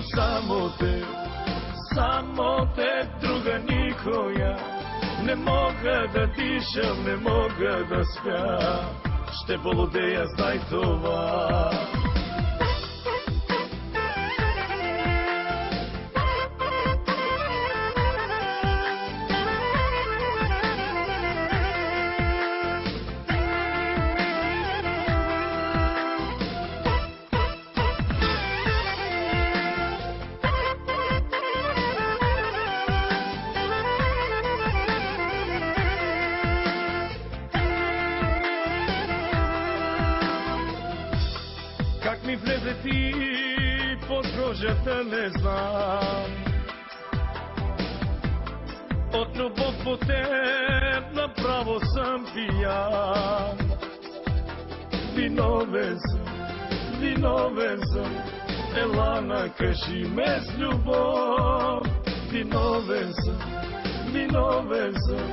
искам само те, друга никоя. Не мога да дишам, не мога да спя, ще болодея, знай това. Как ми влезе ти под кожата, не знам. От любов по теб направо съм пиян. Виновен съм, ела накажи ме с любов. Виновен съм,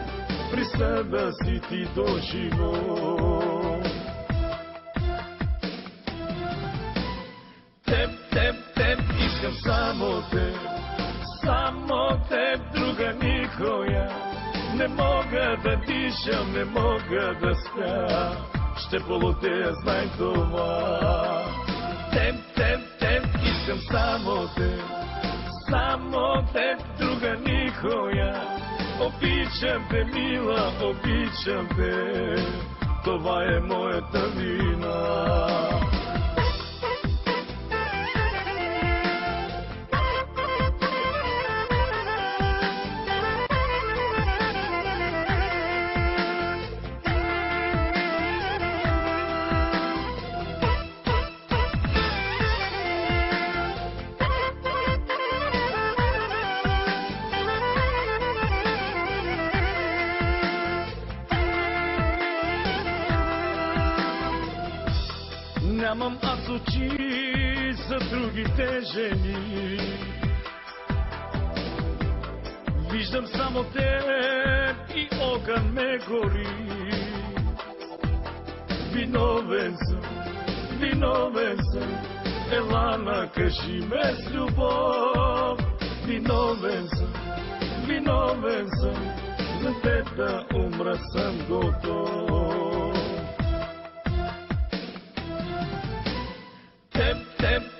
присъда си ти до живот. Теб, искам само теб, друга никоя. Не мога да дишам, не мога да спя, ще болодея, знай това. Теб, искам само теб, друга никоя. Обичам те, мила, обичам те, това е моята вина. Нямам аз очи за другите жени, виждам само теб и огън ме гори. Виновен съм, ела накажи ме с любов. Виновен съм, за теб да умра съм готов.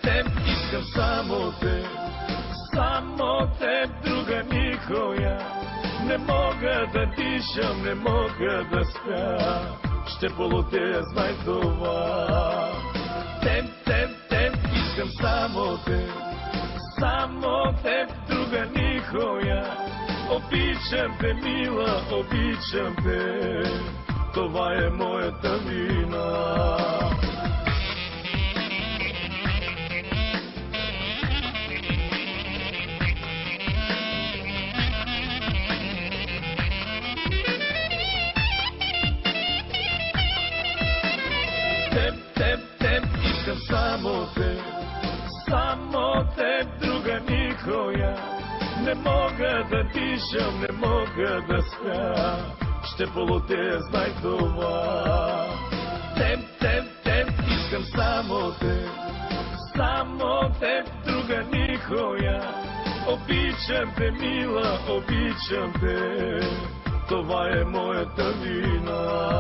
Теб, искам само теб, друга никоя. Не мога да дишам, не мога да спя, ще болодея, знай това. Теб, искам само теб, друга никоя. Обичам те, мила, обичам те, това е моята вина. Теб, искам само теб, друга никоя. Не мога да дишам, не мога да спя, ще болодея, знай това. Теб, искам само теб, друга никоя. Обичам те, мила, обичам те, това е моята вина.